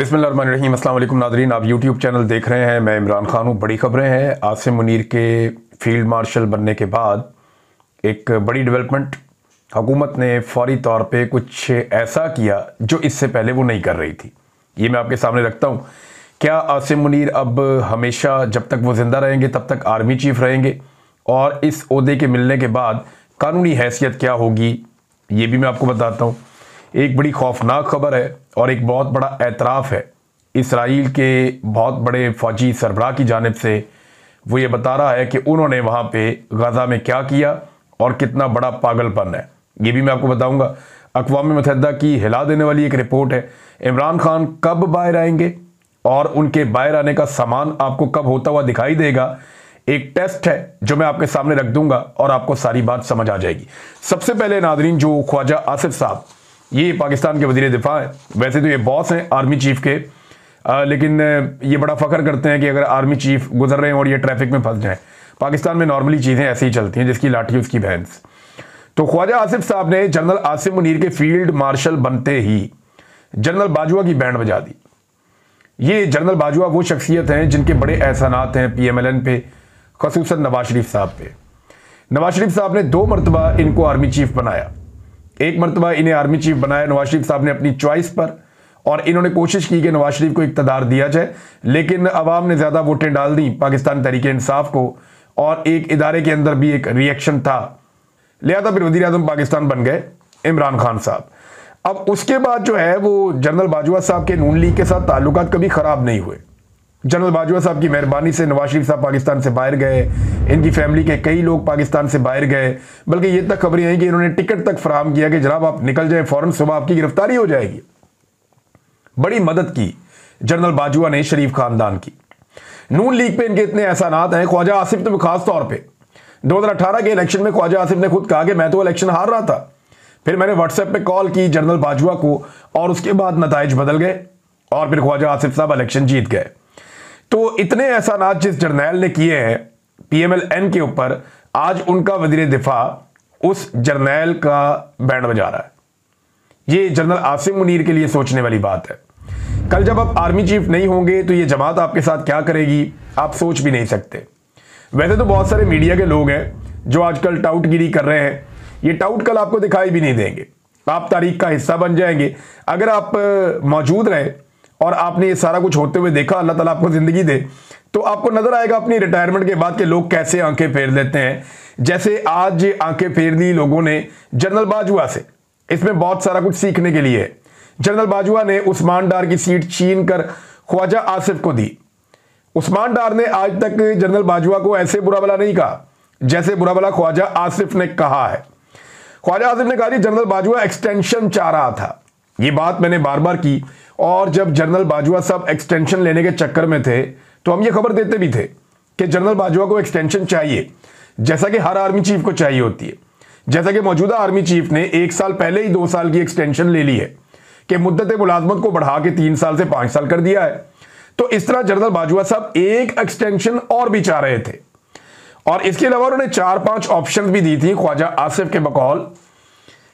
बिस्मिल्लाहिर्रहमानिर्रहीम। अस्सलाम वालेकुम नाज़रीन, आप यूट्यूब चैनल देख रहे हैं। मैं इमरान खान हूँ। बड़ी खबरें हैं। आसिम मुनीर के फील्ड मार्शल बनने के बाद एक बड़ी डेवलपमेंट, हुकूमत ने फौरी तौर पे कुछ ऐसा किया जो इससे पहले वो नहीं कर रही थी। ये मैं आपके सामने रखता हूँ। क्या आसिम मुनीर अब हमेशा जब तक वो ज़िंदा रहेंगे तब तक आर्मी चीफ रहेंगे, और इस ओहदे के मिलने के बाद कानूनी हैसियत क्या होगी, ये भी मैं आपको बताता हूँ। एक बड़ी खौफनाक खबर है और एक बहुत बड़ा एतराफ़ है इसराइल के बहुत बड़े फ़ौजी सरबराह की जानिब से। वो ये बता रहा है कि उन्होंने वहाँ पे गज़ा में क्या किया और कितना बड़ा पागलपन है, ये भी मैं आपको बताऊँगा। अक़वाम मुत्तहिदा की हिला देने वाली एक रिपोर्ट है। इमरान खान कब बाहर आएंगे और उनके बाहर आने का सामान आपको कब होता हुआ दिखाई देगा, एक टेस्ट है जो मैं आपके सामने रख दूंगा और आपको सारी बात समझ आ जाएगी। सबसे पहले नाज़रीन, जो ख्वाजा आसिफ साहब, ये पाकिस्तान के वज़ीर दिफा हैं। वैसे तो ये बॉस हैं आर्मी चीफ के, लेकिन ये बड़ा फ़ख्र करते हैं कि अगर आर्मी चीफ गुजर रहे हैं और ये ट्रैफिक में फंस जाएं। पाकिस्तान में नॉर्मली चीज़ें ऐसे ही चलती हैं, जिसकी लाठी उसकी भैंस। तो ख्वाजा आसिफ साहब ने जनरल आसिम मुनीर के फील्ड मार्शल बनते ही जनरल बाजवा की बैंड बजा दी। ये जनरल बाजवा वो शख्सियत हैं जिनके बड़े एहसानात हैं PMLN पे, ख़ुसूसन नवाज शरीफ साहब पे। नवाज शरीफ साहब ने 2 मरतबा इनको आर्मी चीफ बनाया। एक मरतबा इन्हें आर्मी चीफ बनाया नवाज शरीफ साहब ने अपनी चॉइस पर, और इन्होंने कोशिश की कि नवाज शरीफ को इक़्तिदार दिया जाए, लेकिन अवाम ने ज़्यादा वोटें डाल दी पाकिस्तान तहरीक इंसाफ को, और एक इदारे के अंदर भी एक रिएक्शन था, लिहाजा फिर वज़ीर आज़म पाकिस्तान बन गए इमरान खान साहब। अब उसके बाद जो है वो जनरल बाजवा साहब के नून लीग के साथ ताल्लुकात कभी ख़राब नहीं हुए। जनरल बाजवा साहब की मेहरबानी से नवाज शरीफ साहब पाकिस्तान से बाहर गए, इनकी फैमिली के कई लोग पाकिस्तान से बाहर गए, बल्कि ये तक खबरें आई कि इन्होंने टिकट तक फराहम किया कि जनाब आप निकल जाएं, फ़ौरन सुबह आपकी गिरफ्तारी हो जाएगी। बड़ी मदद की जनरल बाजवा ने शरीफ खानदान की। नून लीग पे इनके इतने एहसानात हैं। ख्वाजा आसिफ तो खास तौर पर 2018 के इलेक्शन में ख्वाजा आसिफ ने खुद कहा कि मैं तो इलेक्शन हार रहा था, फिर मैंने व्हाट्सएप पे कॉल की जनरल बाजवा को, और उसके बाद नताइज बदल गए और फिर ख्वाजा आसिफ साहब इलेक्शन जीत गए। तो इतने एहसानात जिस जर्नैल ने किए हैं PMLN के ऊपर, आज उनका वज़ीर दिफा उस जर्नैल का बैंड बजा रहा है। ये जनरल आसिम मुनीर के लिए सोचने वाली बात है। कल जब आप आर्मी चीफ नहीं होंगे तो ये जमात आपके साथ क्या करेगी, आप सोच भी नहीं सकते। वैसे तो बहुत सारे मीडिया के लोग हैं जो आजकल टाउटगिरी कर रहे हैं। ये टाउट कल आपको दिखाई भी नहीं देंगे, आप तारीख का हिस्सा बन जाएंगे। अगर आप मौजूद रहे और आपने ये सारा कुछ होते हुए देखा, अल्लाह ताला आपको ज़िंदगी दे, तो आपको नज़र आएगा अपनी रिटायरमेंट के बाद के लोग कैसे आंखें फेर लेते हैं। जैसे आज आंखें फेर ली लोगों ने जनरल बाजवा से। इसमें बहुत सारा कुछ सीखने के लिए है। जनरल बाजवा ने उस्मान डार की सीट छीन कर ख्वाजा आसिफ को दी। उस्मान डार ने आज तक जनरल बाजवा को ऐसे बुरा भला नहीं कहा जैसे बुरा भला ख्वाजा आसिफ ने कहा है। ख्वाजा आसिफ ने कहा कि जनरल बाजवा एक्सटेंशन चाह रहा था। ये बात मैंने बार बार की, और जब जनरल बाजवा साहब एक्सटेंशन लेने के चक्कर में थे तो हम ये खबर देते भी थे कि जनरल बाजवा को एक्सटेंशन चाहिए, जैसा कि हर आर्मी चीफ को चाहिए होती है। जैसा कि मौजूदा आर्मी चीफ ने 1 साल पहले ही 2 साल की एक्सटेंशन ले ली है कि मुद्दत मुलाजमत को बढ़ा के 3 साल से 5 साल कर दिया है। तो इस तरह जनरल बाजवा साहब एक एक्सटेंशन और भी चाह रहे थे, और इसके अलावा उन्होंने 4-5 ऑप्शन भी दी थी ख्वाजा आसिफ के बकौल,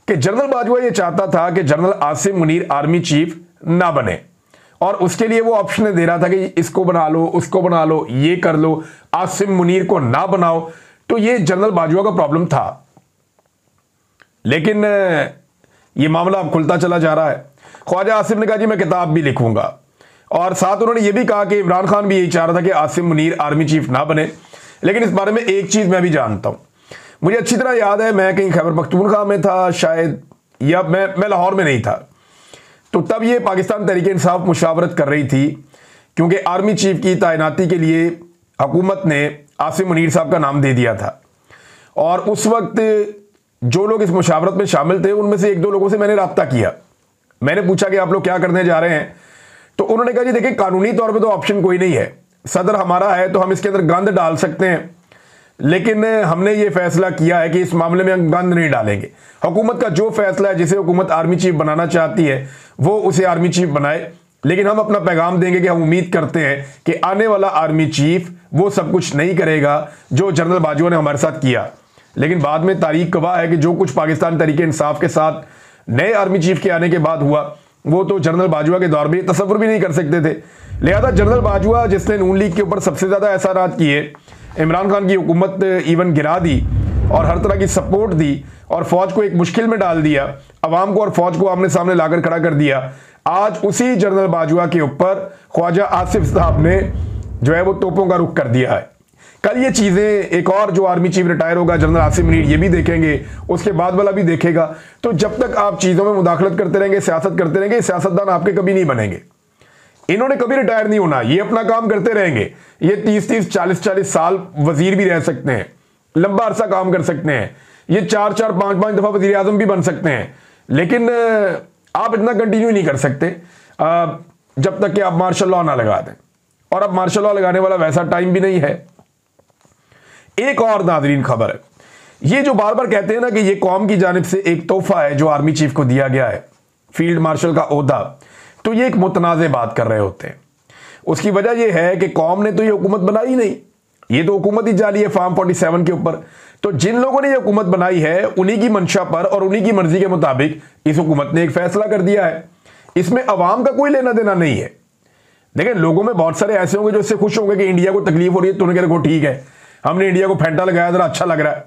कि जनरल बाजवा ये चाहता था कि general Asim Munir army chief ना बने, और उसके लिए वो ऑप्शन दे रहा था कि इसको बना लो, उसको बना लो, ये कर लो, आसिम मुनीर को ना बनाओ। तो ये जनरल बाजवा का प्रॉब्लम था, लेकिन ये मामला अब खुलता चला जा रहा है। ख्वाजा आसिफ ने कहा जी मैं किताब भी लिखूंगा, और साथ उन्होंने ये भी कहा कि इमरान खान भी यही चाह रहा था कि आसिम मुनीर आर्मी चीफ ना बने। लेकिन इस बारे में एक चीज़ मैं भी जानता हूँ, मुझे अच्छी तरह याद है, मैं कहीं खैबर पख्तूनख्वा में था शायद, या मैं लाहौर में नहीं था, तो तब ये पाकिस्तान तहरीक इंसाफ मुशावरत कर रही थी, क्योंकि आर्मी चीफ की तैनाती के लिए हुकूमत ने आसिम मुनीर साहब का नाम दे दिया था। और उस वक्त जो लोग इस मुशावरत में शामिल थे उनमें से 1-2 लोगों से मैंने रब्ता किया। मैंने पूछा कि आप लोग क्या करने जा रहे हैं, तो उन्होंने कहा जी देखिए कानूनी तौर पर तो ऑप्शन कोई नहीं है, सदर हमारा है तो हम इसके अंदर गंद डाल सकते हैं, लेकिन हमने ये फैसला किया है कि इस मामले में हम गंद नहीं डालेंगे। हुकूमत का जो फैसला है, जिसे हुकूमत आर्मी चीफ बनाना चाहती है वो उसे आर्मी चीफ बनाए, लेकिन हम अपना पैगाम देंगे कि हम उम्मीद करते हैं कि आने वाला आर्मी चीफ वो सब कुछ नहीं करेगा जो जनरल बाजवा ने हमारे साथ किया। लेकिन बाद में तारीख गवाह है कि जो कुछ पाकिस्तान तहरीक इंसाफ के साथ नए आर्मी चीफ के आने के बाद हुआ, वो तो जनरल बाजवा के दौर में तसव्वुर भी नहीं कर सकते थे। लिहाजा जनरल बाजवा जिसने नून लीग के ऊपर सबसे ज़्यादा एहसानात किए, इमरान खान की हुकूमत इवन गिरा दी और हर तरह की सपोर्ट दी और फौज को एक मुश्किल में डाल दिया, अवाम को और फौज को आमने सामने लाकर खड़ा कर दिया। आज उसी जनरल बाजवा के ऊपर ख्वाजा आसिफ साहब ने जो है वो तोपों का रुख कर दिया है। कल ये चीज़ें एक और जो आर्मी चीफ रिटायर होगा जनरल आसिम मुनीर, ये भी देखेंगे, उसके बाद वाला भी देखेगा। तो जब तक आप चीज़ों में मुदाखलत करते रहेंगे, सियासत करते रहेंगे, सियासतदान आपके कभी नहीं बनेंगे। इन्होंने कभी रिटायर नहीं होना, ये अपना काम करते रहेंगे। ये 30-30, 40-40 साल वजीर भी रह सकते हैं, लंबा अरसा काम कर सकते हैं, ये 4-4, 5-5 दफ़ा वजीर आजम भी बन सकते हैं, लेकिन आप इतना कंटिन्यू नहीं कर सकते जब तक कि आप मार्शल लॉ ना लगा दें। और अब मार्शल लॉ लगाने वाला वैसा टाइम भी नहीं है। एक और नाज़रीन खबर है, ये जो बार बार कहते हैं ना कि ये कौम की जानिब से एक तोहफा है जो आर्मी चीफ को दिया गया है, फील्ड मार्शल का ओहदा, तो ये एक मुतनाज़ बात कर रहे होते हैं। उसकी वजह यह है कि कौम ने तो ये हुकूमत बनाई नहीं, ये तो हुकूमत ही जाली है फार्म 47 के ऊपर। तो जिन लोगों ने ये हुकूमत बनाई है उन्हीं की मंशा पर और उन्हीं की मर्जी के मुताबिक इस हुकूमत ने एक फैसला कर दिया है। इसमें अवाम का कोई लेना देना नहीं है। देखिए, लोगों में बहुत सारे ऐसे होंगे जो इससे खुश होंगे कि इंडिया को तकलीफ हो रही है, तो उन्हें कहते ठीक है, हमने इंडिया को फेंटा लगाया, जरा अच्छा लग रहा है।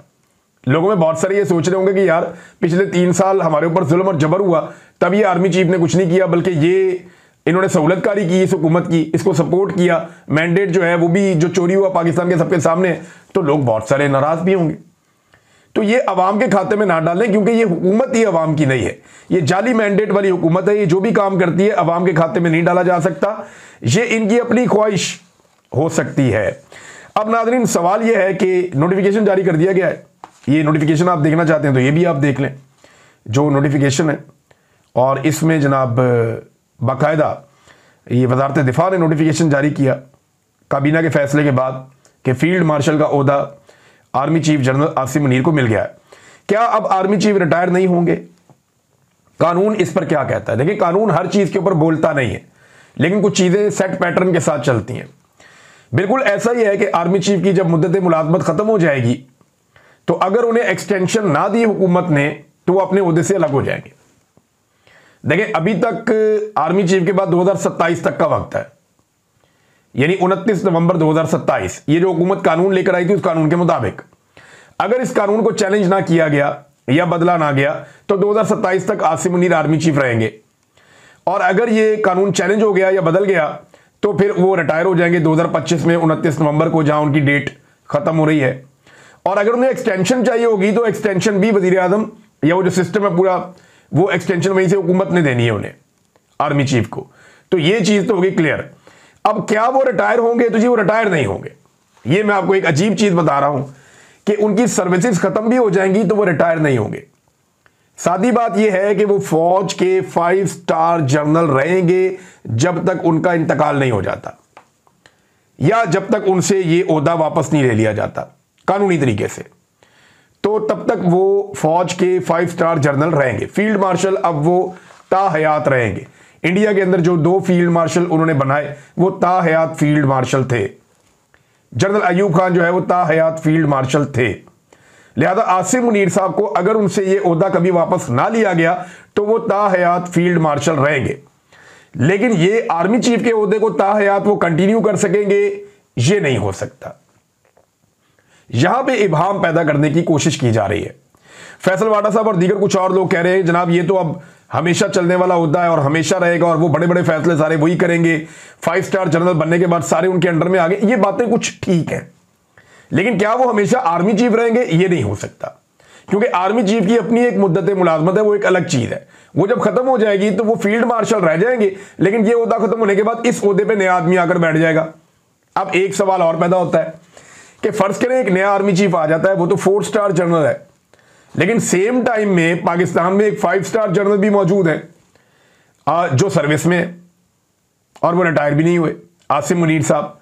लोगों में बहुत सारे ये सोच रहे होंगे कि यार पिछले 3 साल हमारे ऊपर जुल्म और जबर हुआ, तब ये आर्मी चीफ ने कुछ नहीं किया, बल्कि ये इन्होंने सहूलतकारी की इस हुकूमत की, इसको सपोर्ट किया, मैंडेट जो है वो भी जो चोरी हुआ पाकिस्तान के सबके सामने, तो लोग बहुत सारे नाराज भी होंगे। तो ये अवाम के खाते में ना डालें, क्योंकि ये हुकूमत ही अवाम की नहीं है, ये जाली मैंडेट वाली हुकूमत है। ये जो भी काम करती है अवाम के खाते में नहीं डाला जा सकता, ये इनकी अपनी ख्वाहिश हो सकती है। अब नाज़रीन सवाल यह है कि नोटिफिकेशन जारी कर दिया गया है, ये नोटिफिकेशन आप देखना चाहते हैं तो ये भी आप देख लें जो नोटिफिकेशन है। और इसमें जनाब बाकायदा ये वजारत दिफा ने नोटिफिकेशन जारी किया काबीना के फैसले के बाद कि फील्ड मार्शल का ओहदा army chief general Asim Munir को मिल गया है। क्या अब आर्मी चीफ रिटायर नहीं होंगे? कानून इस पर क्या कहता है? देखिए, कानून हर चीज़ के ऊपर बोलता नहीं है, लेकिन कुछ चीज़ें सेट पैटर्न के साथ चलती हैं। बिल्कुल ऐसा ही है कि आर्मी चीफ की जब मुद्दत मुलाजमत ख़त्म हो जाएगी तो अगर उन्हें एक्सटेंशन ना दी हुकूमत ने तो वो अपने ओहदे से अलग हो जाएंगे। देखिए, अभी तक आर्मी चीफ के बाद 2027 तक का वक्त है, यानी 29 नवंबर 2027 ये जो हुकूमत कानून लेकर आई थी उस कानून के मुताबिक अगर इस कानून को चैलेंज ना किया गया या बदला ना गया तो 2027 तक आसिम मुनीर आर्मी चीफ रहेंगे। और अगर ये कानून चैलेंज हो गया या बदल गया तो फिर वो रिटायर हो जाएंगे 2025 में 29 नवंबर को, जहां उनकी डेट खत्म हो रही है। और अगर उन्हें एक्सटेंशन चाहिए होगी तो एक्सटेंशन भी वजीर आजम या वो जो सिस्टम है पूरा, वो एक्सटेंशन वहीं से हुकूमत ने देनी है उन्हें, आर्मी चीफ को। तो ये चीज तो होगी क्लियर। अब क्या वो रिटायर होंगे? तो जी वो रिटायर नहीं होंगे। ये मैं आपको एक अजीब चीज बता रहा हूं कि उनकी सर्विसेज खत्म भी हो जाएंगी तो वो रिटायर नहीं होंगे। सादी बात यह है कि वो फौज के 5 स्टार जनरल रहेंगे जब तक उनका इंतकाल नहीं हो जाता या जब तक उनसे ये ओहदा वापस नहीं ले लिया जाता कानूनी तरीके से, तो तब तक वो फौज के 5 स्टार जनरल रहेंगे। फील्ड मार्शल अब वो ताहयात रहेंगे। इंडिया के अंदर जो 2 फील्ड मार्शल उन्होंने बनाए वो ताहयात फील्ड मार्शल थे। जनरल अयूब खान जो है वो ताहयात फील्ड मार्शल थे। लिहाजा आसिम मुनीर साहब को अगर उनसे ये ओहदा कभी वापस ना लिया गया तो वो ताहयात फील्ड मार्शल रहेंगे। लेकिन ये आर्मी चीफ के ओहदे को ताहयात वो कंटिन्यू कर सकेंगे, ये नहीं हो सकता। यहां पे इबहाम पैदा करने की कोशिश की जा रही है। फैसल वाडा साहब और दीगर कुछ और लोग कह रहे हैं जनाब ये तो अब हमेशा चलने वाला ओहदा है और हमेशा रहेगा और वो बड़े बड़े फैसले सारे वही करेंगे, 5 स्टार जनरल बनने के बाद सारे उनके अंडर में आ गए। ये बातें कुछ ठीक है, लेकिन क्या वो हमेशा आर्मी चीफ रहेंगे? ये नहीं हो सकता, क्योंकि आर्मी चीफ की अपनी एक मुद्दत मुलाजमत है, वो एक अलग चीज है। वो जब खत्म हो जाएगी तो वो फील्ड मार्शल रह जाएंगे, लेकिन ये ओहदा खत्म होने के बाद इस ओहदे पे नया आदमी आकर बैठ जाएगा। अब एक सवाल और पैदा होता है कि फर्ज करें एक नया आर्मी चीफ आ जाता है, वो तो 4 स्टार जनरल है, लेकिन सेम टाइम में पाकिस्तान में एक 5 स्टार जनरल भी मौजूद है जो सर्विस में है और वो रिटायर भी नहीं हुए, आसिम मुनीर साहब।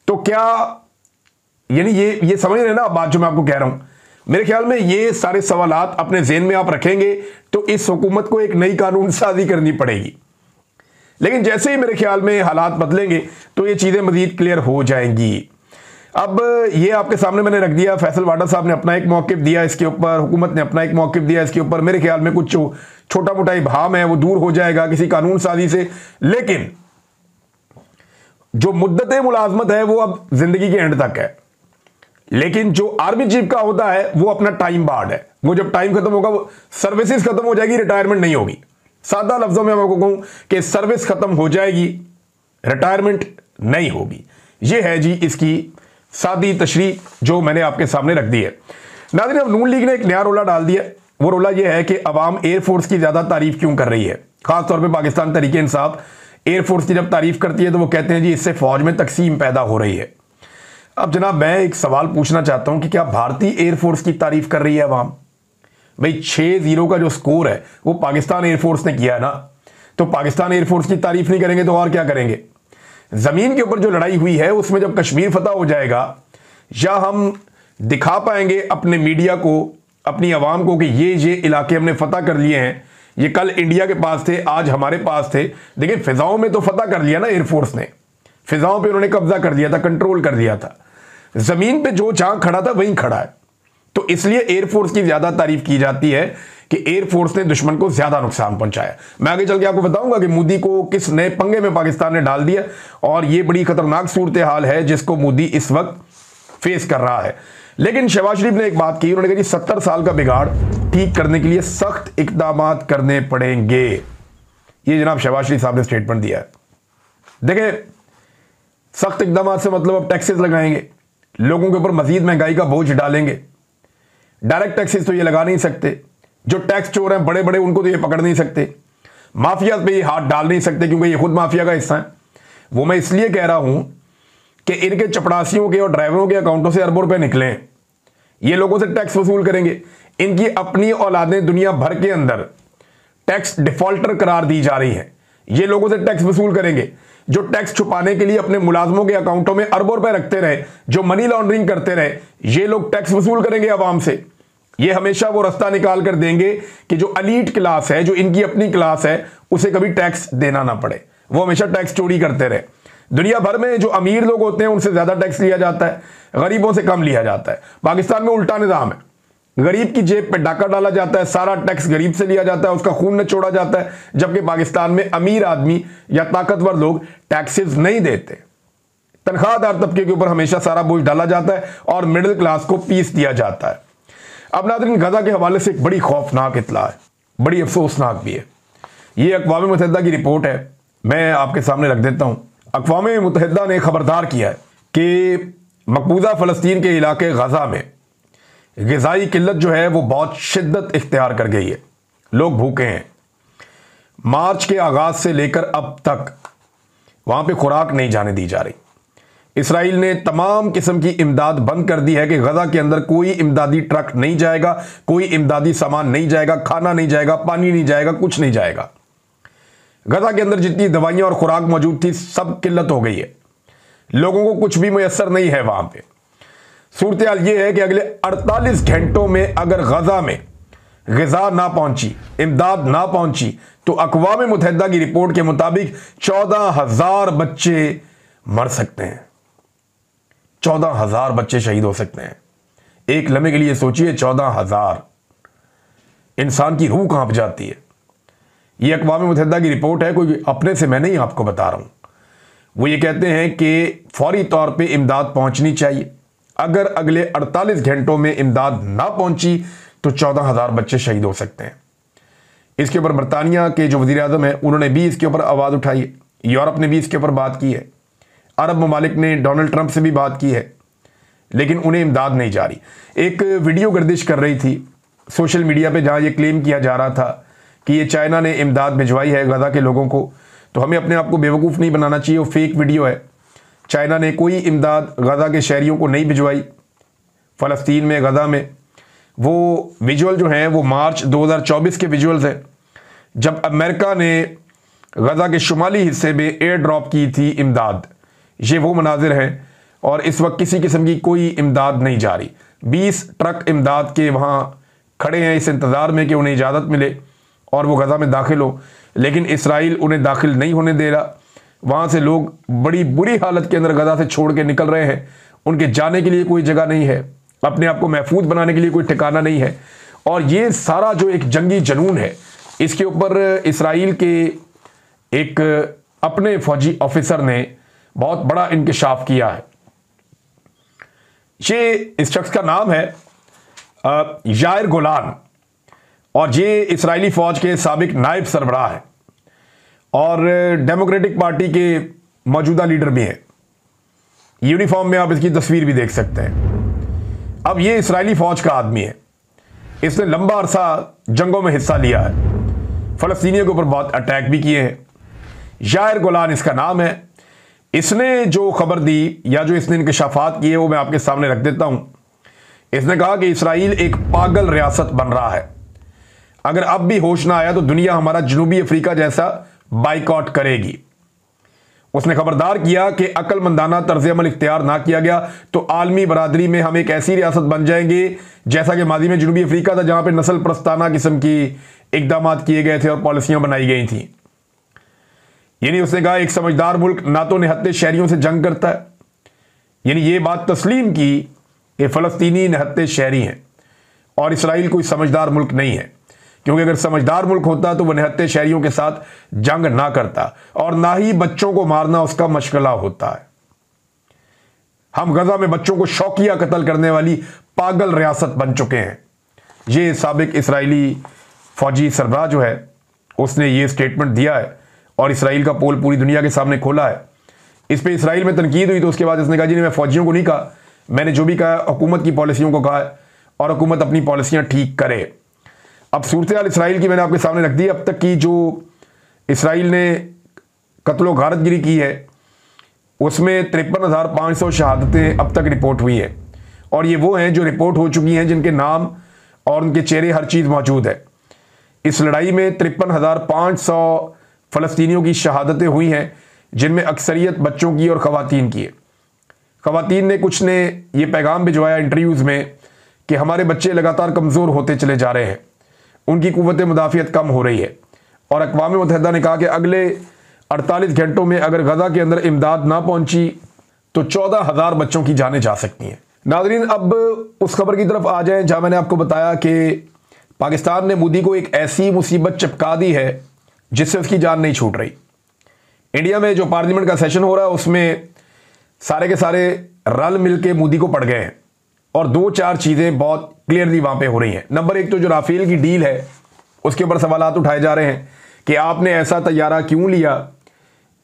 तो क्या यानी ये समझ रहे हैं ना बात जो मैं आपको कह रहा हूं? मेरे ख्याल में ये सारे सवालात अपने ज़हन में आप रखेंगे तो इस हुकूमत को एक नई कानून साजी करनी पड़ेगी। लेकिन जैसे ही मेरे ख्याल में हालात बदलेंगे तो ये चीज़ें मज़ीद क्लियर हो जाएंगी। अब ये आपके सामने मैंने रख दिया, फैसल वाडा साहब ने अपना एक मौक़िफ़ दिया इसके ऊपर, हुकूमत ने अपना एक मौक़िफ़ दिया इसके ऊपर। मेरे ख्याल में कुछ छोटा मोटा इबहम है वो दूर हो जाएगा किसी कानून साजी से, लेकिन जो मुद्दत मुलाजमत है वो अब जिंदगी के एंड तक है। लेकिन जो आर्मी चीफ का होता है वो अपना टाइम बार्ड है, वो जब टाइम खत्म होगा वो सर्विसेज खत्म हो जाएगी, रिटायरमेंट नहीं होगी। सादा लफ्जों में मैं आपको कहूं कि सर्विस खत्म हो जाएगी, रिटायरमेंट नहीं होगी। ये है जी इसकी सादी तशरीह जो मैंने आपके सामने रख दी है। नाज़रीन, अब नून लीग ने एक नया रोला डाल दिया। वो रोला ये है कि अवाम एयरफोर्स की ज्यादा तारीफ क्यों कर रही है। खासतौर पर पाकिस्तान तहरीक इंसाफ एयरफोर्स की जब तारीफ करती है तो वो कहते हैं जी इससे फौज में तकसीम पैदा हो रही है। अब जनाब मैं एक सवाल पूछना चाहता हूं कि क्या भारतीय एयरफोर्स की तारीफ कर रही है अवाम? भाई 6-0 का जो स्कोर है वो पाकिस्तान एयरफोर्स ने किया है ना, तो पाकिस्तान एयरफोर्स की तारीफ नहीं करेंगे तो और क्या करेंगे? जमीन के ऊपर जो लड़ाई हुई है उसमें जब कश्मीर फतह हो जाएगा, या हम दिखा पाएंगे अपने मीडिया को, अपनी आवाम को कि ये इलाके हमने फतह कर लिए हैं, ये कल इंडिया के पास थे, आज हमारे पास थे। देखिए फिजाओं में तो फतह कर लिया ना एयरफोर्स ने, फिजाओं पे उन्होंने कब्जा कर लिया था, कंट्रोल कर लिया था। जमीन पे जो जहां खड़ा था वहीं खड़ा है, तो इसलिए एयरफोर्स की ज्यादा तारीफ की जाती है कि एयरफोर्स ने दुश्मन को ज्यादा नुकसान पहुंचाया। मैं आगे चल के आपको बताऊंगा कि मोदी को किस नए पंगे में पाकिस्तान ने डाल दिया, और यह बड़ी खतरनाक सूरत हाल है जिसको मोदी इस वक्त फेस कर रहा है। लेकिन शहबाज शरीफ ने एक बात की, उन्होंने कहा जी 70 साल का बिगाड़ ठीक करने के लिए सख्त इकदाम करने पड़ेंगे। ये जनाब शहबाज शरीफ साहब ने स्टेटमेंट दिया है। देखिए सख्त इकदाम से मतलब अब टैक्सेस लगाएंगे, लोगों के ऊपर मजीद महंगाई का बोझ डालेंगे। डायरेक्ट टैक्सेस तो ये लगा नहीं सकते, जो टैक्स चोर हैं बड़े बड़े उनको तो ये पकड़ नहीं सकते, माफिया पे ये हाथ डाल नहीं सकते क्योंकि ये खुद माफिया का हिस्सा है। वो मैं इसलिए कह रहा हूं कि इनके चपड़ासियों के और ड्राइवरों के अकाउंटों से अरबों रुपए निकले, ये लोगों से टैक्स वसूल करेंगे। इनकी अपनी औलादें दुनिया भर के अंदर टैक्स डिफॉल्टर करार दी जा रही हैं, ये लोगों से टैक्स वसूल करेंगे। जो टैक्स छुपाने के लिए अपने मुलाजमों के अकाउंटों में अरबों रुपए रखते रहे, जो मनी लॉन्ड्रिंग करते रहे, ये लोग टैक्स वसूल करेंगे आवाम से। ये हमेशा वो रास्ता निकाल कर देंगे कि जो अलीट क्लास है, जो इनकी अपनी क्लास है, उसे कभी टैक्स देना ना पड़े। वो हमेशा टैक्स चोरी करते रहे। दुनिया भर में जो अमीर लोग होते हैं उनसे ज्यादा टैक्स लिया जाता है, गरीबों से कम लिया जाता है। पाकिस्तान में उल्टा निजाम है, गरीब की जेब पे डाका डाला जाता है, सारा टैक्स गरीब से लिया जाता है, उसका खून नचोड़ा जाता है। जबकि पाकिस्तान में अमीर आदमी या ताकतवर लोग टैक्सेस नहीं देते, तनख्वाहदार तबके के ऊपर हमेशा सारा बोझ डाला जाता है और मिडिल क्लास को पीस दिया जाता है। अब नाज़रीन, गजा के हवाले से एक बड़ी खौफनाक इत्तला है, बड़ी अफसोसनाक भी है। ये अक़वाम मुत्तहिदा की रिपोर्ट है, मैं आपके सामने रख देता हूं। अक़वाम मुत्तहिदा ने खबरदार किया है कि मकबूजा फ़लस्तीन के इलाके गजा में ग़िज़ाई किल्लत जो है वो बहुत शिद्दत इख्तियार कर गई है। लोग भूखे हैं। मार्च के आगाज़ से लेकर अब तक वहाँ पे खुराक नहीं जाने दी जा रही। इसराइल ने तमाम किस्म की इमदाद बंद कर दी है कि गजा के अंदर कोई इमदादी ट्रक नहीं जाएगा, कोई इमदादी सामान नहीं जाएगा, खाना नहीं जाएगा, पानी नहीं जाएगा, कुछ नहीं जाएगा। गजा के अंदर जितनी दवाइयाँ और खुराक मौजूद थी सब किल्लत हो गई है, लोगों को कुछ भी मुयस्सर नहीं है वहाँ पे। सूरत हाल ये है कि अगले 48 घंटों में अगर गजा में ग़िज़ा ना पहुंची, इमदाद ना पहुंची, तो अक़वाम मुत्तहिदा की रिपोर्ट के मुताबिक 14,000 बच्चे मर सकते हैं, 14,000 बच्चे शहीद हो सकते हैं। एक लम्हे के लिए सोचिए, 14,000, इंसान की रूह कांप जाती है। यह अक़वाम मुत्तहिदा की रिपोर्ट है, कोई अपने से मैं नहीं आपको बता रहा हूं। वो ये कहते हैं कि फौरी तौर पे इमदाद पहुंचनी चाहिए। अगर अगले 48 घंटों में इमदाद ना पहुंची तो 14,000 बच्चे शहीद हो सकते हैं। इसके ऊपर बरतानिया के जो वज़ीर आज़म है उन्होंने भी इसके ऊपर आवाज़ उठाई है, यूरोप ने भी इसके ऊपर बात की है, अरब ममालिक ने डोनाल्ड ट्रंप से भी बात की है, लेकिन उन्हें इमदाद नहीं जा रही। एक वीडियो गर्दिश कर रही थी सोशल मीडिया पे जहां ये क्लेम किया जा रहा था कि ये चाइना ने इमदाद भिजवाई है गजा के लोगों को। तो हमें अपने आप को बेवकूफ़ नहीं बनाना चाहिए, वो फेक वीडियो है। चाइना ने कोई इमदाद गजा के शहरियों को नहीं भिजवाई। फ़लस्तीन में, गजा में वो विजुअल जो हैं वो मार्च 2024 के विजुअल्स हैं, जब अमेरिका ने गजा के शुमाली हिस्से में एयर ड्रॉप की थी इमदाद। ये वो मनाजिर हैं और इस वक्त किसी किस्म की कोई इमदाद नहीं जा रही। 20 ट्रक इमदाद के वहाँ खड़े हैं इस इंतज़ार में कि उन्हें इजाज़त मिले और वो गजा में दाखिल हो, लेकिन इसराइल उन्हें दाखिल नहीं होने दे रहा। वहाँ से लोग बड़ी बुरी हालत के अंदर गजा से छोड़ के निकल रहे हैं, उनके जाने के लिए कोई जगह नहीं है, अपने आप को महफूज बनाने के लिए कोई ठिकाना नहीं है। और ये सारा जो एक जंगी जनून है, इसके ऊपर इसराइल के एक अपने फौजी ऑफिसर ने बहुत बड़ा इंकशाफ किया है। ये इस शख्स का नाम है यायर गोलान और ये इसराइली फौज के साबिक नायब सरबराह है और डेमोक्रेटिक पार्टी के मौजूदा लीडर भी हैं। यूनिफॉर्म में आप इसकी तस्वीर भी देख सकते हैं। अब ये इसराइली फौज का आदमी है, इसने लंबा अरसा जंगों में हिस्सा लिया है, फ़लस्तीनियों के ऊपर बहुत अटैक भी किए हैं। यायर गोलान इसका नाम है। इसने जो खबर दी या जो इसने इंकशाफात किए वो मैं आपके सामने रख देता हूं। इसने कहा कि इसराइल एक पागल रियासत बन रहा है, अगर अब भी होश ना आया तो दुनिया हमारा जनूबी अफ्रीका जैसा बाइकआउट करेगी। उसने खबरदार किया कि अक्लमंदाना तर्ज अमल इख्तियार ना किया गया तो आलमी बरादरी में हम एक ऐसी रियासत बन जाएंगे जैसा कि माजी में जनूबी अफ्रीका था, जहां पर नस्ल प्रस्ताना किस्म की इकदाम किए गए थे और पॉलिसियां बनाई गई थी। यानी उसने कहा एक समझदार मुल्क ना तो निहत्ते शहरियों से जंग करता है, यानी ये बात तस्लीम की कि फ़लस्तीनी निहत्ते शहरी हैं और इसराइल कोई समझदार मुल्क नहीं है, क्योंकि अगर समझदार मुल्क होता तो वह निहत्ते शहरियों के साथ जंग ना करता और ना ही बच्चों को मारना उसका मशगला होता है। हम गजा में बच्चों को शौकिया कत्ल करने वाली पागल रियासत बन चुके हैं। ये साबिक इसराइली फौजी सरबराह जो है उसने ये स्टेटमेंट दिया है और इसराइल का पोल पूरी दुनिया के सामने खोला है। इस पे इसराइल में तनकीद हुई तो उसके बाद इसने कहा जी नहीं, मैं फौजियों को नहीं कहा, मैंने जो भी कहा हुकूमत की पॉलिसियों को कहा है और हुकूमत अपनी पॉलिसियां ठीक करे। अब सूरत हाल इसराइल की मैंने आपके सामने रख दी। अब तक की जो इसराइल ने कत्लो गारतगिरी की है उसमें 53,500 शहादतें अब तक रिपोर्ट हुई हैं और ये वो हैं जो रिपोर्ट हो चुकी हैं, जिनके नाम और उनके चेहरे हर चीज़ मौजूद है। इस लड़ाई में 53,500 फ़लस्तीनियों की शहादतें हुई हैं, जिनमें अक्सरियत बच्चों की और ख़वातीन की है। ख़वातीन ने कुछ ने ये पैगाम भिजवाया इंटरव्यूज़ में कि हमारे बच्चे लगातार कमज़ोर होते चले जा रहे हैं, उनकी क़ुव्वत मुदाफ़ियत कम हो रही है और अक़वाम मुत्तहिदा ने कहा कि अगले 48 घंटों में अगर गज़ा के अंदर इमदाद ना पहुंची तो 14,000 बच्चों की जानें जा सकती हैं। नाज़रीन, अब उस खबर की तरफ आ जाएं जहां मैंने आपको बताया कि पाकिस्तान ने मोदी को एक ऐसी मुसीबत चिपका दी है जिससे उसकी जान नहीं छूट रही। इंडिया में जो पार्लियामेंट का सेशन हो रहा है उसमें सारे के सारे रल मिल के मोदी को पड़ गए हैं और 2-4 चीज़ें बहुत क्लियरली वहां पे हो रही हैं। नंबर 1 तो जो राफेल की डील है उसके ऊपर सवालात उठाए जा रहे हैं कि आपने ऐसा तैयारा क्यों लिया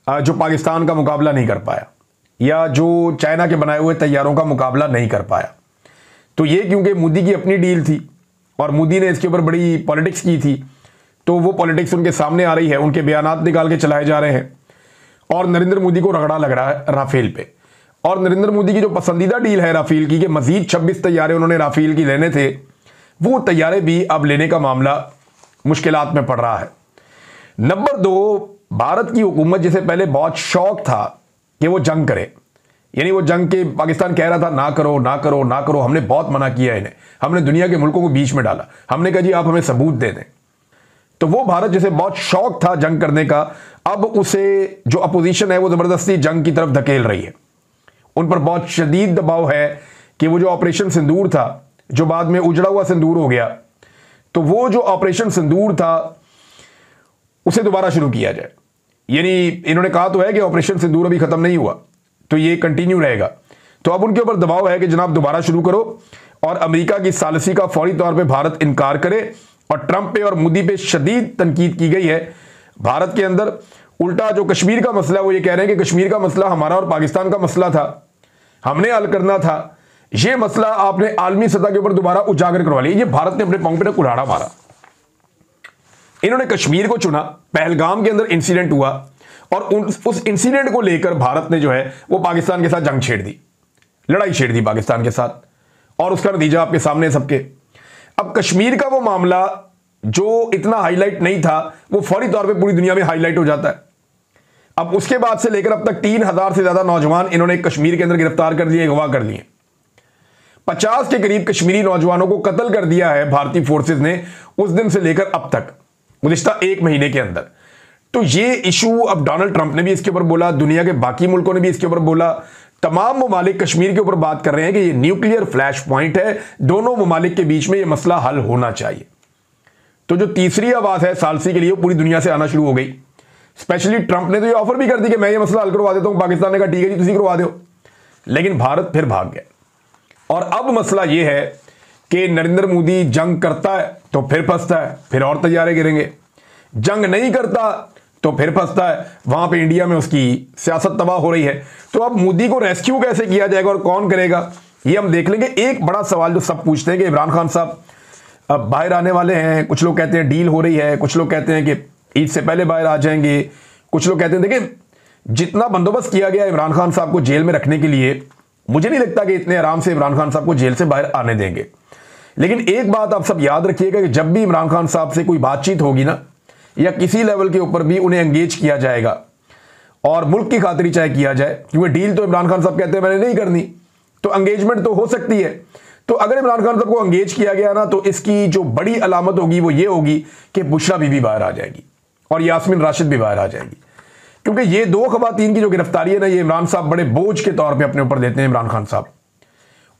जो पाकिस्तान का मुकाबला नहीं कर पाया या जो चाइना के बनाए हुए तैयारों का मुकाबला नहीं कर पाया। तो ये क्योंकि मोदी की अपनी डील थी और मोदी ने इसके ऊपर बड़ी पॉलिटिक्स की थी, तो वो पॉलिटिक्स उनके सामने आ रही है, उनके बयानात निकाल के चलाए जा रहे हैं और नरेंद्र मोदी को रगड़ा लग रहा है राफेल पे। और नरेंद्र मोदी की जो पसंदीदा डील है राफेल की कि मजीद 26 तैयारे उन्होंने राफेल की लेने थे, वो तैयारे भी अब लेने का मामला मुश्किलात में पड़ रहा है। नंबर 2, भारत की हुकूमत जिसे पहले बहुत शौक था कि वो जंग करे, यानी वो जंग के पाकिस्तान कह रहा था ना करो ना करो ना करो, हमने बहुत मना किया इन्हें, हमने दुनिया के मुल्कों को बीच में डाला, हमने कहा जी आप हमें सबूत दे दें। तो वो भारत जिसे बहुत शौक था जंग करने का, अब उसे जो अपोजिशन है वो जबरदस्ती जंग की तरफ धकेल रही है। उन पर बहुत शदीद दबाव है कि वो जो ऑपरेशन सिंदूर था जो बाद में उजड़ा हुआ सिंदूर हो गया, तो वो जो ऑपरेशन सिंदूर था उसे दोबारा शुरू किया जाए। यानी इन्होंने कहा तो है कि ऑपरेशन सिंदूर अभी खत्म नहीं हुआ, तो ये कंटिन्यू रहेगा। तो अब उनके ऊपर दबाव है कि जनाब दोबारा शुरू करो और अमेरिका की सालिसी का फौरी तौर पे भारत इनकार करे। और ट्रंप पे और मोदी पे शदीद तनकीद की गई है भारत के अंदर। उल्टा जो कश्मीर का मसला, वो ये कह रहे हैं कि कश्मीर का मसला हमारा और पाकिस्तान का मसला था, हमने हल करना था, ये मसला आपने आलमी सतह के ऊपर दोबारा उजागर करवा लिया। ये भारत ने अपने पांव पे कुल्हाड़ा मारा। इन्होंने कश्मीर को चुना, पहलगाम के अंदर इंसिडेंट हुआ और उस इंसिडेंट को लेकर भारत ने जो है वो पाकिस्तान के साथ जंग छेड़ दी, लड़ाई छेड़ दी पाकिस्तान के साथ, और उसका नतीजा आपके सामने सबके। अब कश्मीर का वो मामला जो इतना हाईलाइट नहीं था वो फौरी तौर पे पूरी दुनिया में हाईलाइट हो जाता है। अब उसके बाद से लेकर अब तक 3,000 से ज्यादा नौजवान इन्होंने कश्मीर के अंदर गिरफ्तार कर लिए, अगवा कर लिए। 50 के करीब कश्मीरी नौजवानों को कत्ल कर दिया है भारतीय फोर्सेस ने उस दिन से लेकर अब तक, गुज़िश्ता 1 महीने के अंदर। तो ये इशू अब डोनाल्ड ट्रंप ने भी इसके ऊपर बोला, दुनिया के बाकी मुल्कों ने भी इसके ऊपर बोला, तमाम ममालिक कश्मीर के ऊपर बात कर रहे हैं कि ये न्यूक्लियर फ्लैश पॉइंट है, दोनों ममालिक के बीच में ये मसला हल होना चाहिए। तो जो तीसरी आवाज है सालसी के लिए, वो पूरी दुनिया से आना शुरू हो गई। स्पेशली ट्रंप ने तो ये ऑफर भी कर दी कि मैं ये मसला हल करवा देता हूं। पाकिस्तान ने कहा ठीक है जी, तुम करवा दो। लेकिन भारत फिर भाग गया। और अब मसला ये है कि नरेंद्र मोदी जंग करता है तो फिर फंसता है, फिर और तैयारे गिरेंगे। जंग नहीं करता तो फिर फंसता है, वहां पे इंडिया में उसकी सियासत तबाह हो रही है। तो अब मोदी को रेस्क्यू कैसे किया जाएगा और कौन करेगा, ये हम देख लेंगे। एक बड़ा सवाल जो सब पूछते हैं कि इमरान खान साहब अब बाहर आने वाले हैं। कुछ लोग कहते हैं डील हो रही है, कुछ लोग कहते हैं कि ईद से पहले बाहर आ जाएंगे, कुछ लोग कहते हैं देखिए जितना बंदोबस्त किया गया इमरान खान साहब को जेल में रखने के लिए, मुझे नहीं लगता कि इतने आराम से इमरान खान साहब को जेल से बाहर आने देंगे। लेकिन एक बात आप सब याद रखिएगा कि जब भी इमरान खान साहब से कोई बातचीत होगी ना, या किसी लेवल के ऊपर भी उन्हें एंगेज किया जाएगा, और मुल्क की खातिर चाहे किया जाए, क्योंकि डील तो इमरान खान साहब कहते हैं मैंने नहीं करनी, तो एंगेजमेंट तो हो सकती है। तो अगर इमरान खान साहब को एंगेज किया गया ना, तो इसकी जो बड़ी अलामत होगी वो ये होगी कि बुशरा बीबी बाहर आ जाएगी और यास्मीन राशिद भी बाहर आ जाएगी। क्योंकि ये दो खवातीन की जो गिरफ्तारी है ना, ये इमरान साहब बड़े बोझ के तौर पे अपने ऊपर देते हैं। इमरान खान साहब,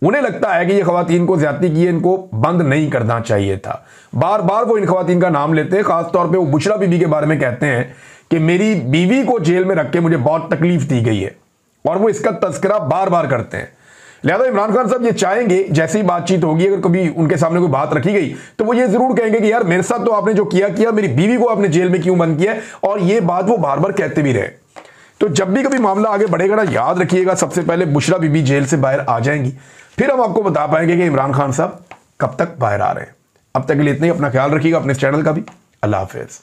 उन्हें लगता है कि ये खवातीन को ज्यादती की है, इनको बंद नहीं करना चाहिए था। बार बार वो इन खवातीन का नाम लेते हैं, खासतौर पे वो बुशरा बीबी के बारे में कहते हैं कि मेरी बीवी को जेल में रख के मुझे बहुत तकलीफ दी गई है, और वो इसका तस्करा बार बार करते हैं। लिहाजा इमरान खान साहब ये चाहेंगे जैसी बातचीत होगी, अगर कभी उनके सामने कोई बात रखी गई तो वो ये जरूर कहेंगे कि यार मेरे साथ तो आपने जो किया, मेरी बीवी को आपने जेल में क्यों बंद किया, और ये बात वो बार बार कहते भी रहे। तो जब भी कभी मामला आगे बढ़ेगा ना, याद रखिएगा सबसे पहले बुशरा बीबी जेल से बाहर आ जाएंगी, फिर हम आपको बता पाएंगे कि इमरान खान साहब कब तक बाहर आ रहे हैं। अब तक के लिए इतना ही। अपना ख्याल रखिएगा, अपने चैनल का भी। अल्लाह हाफिज।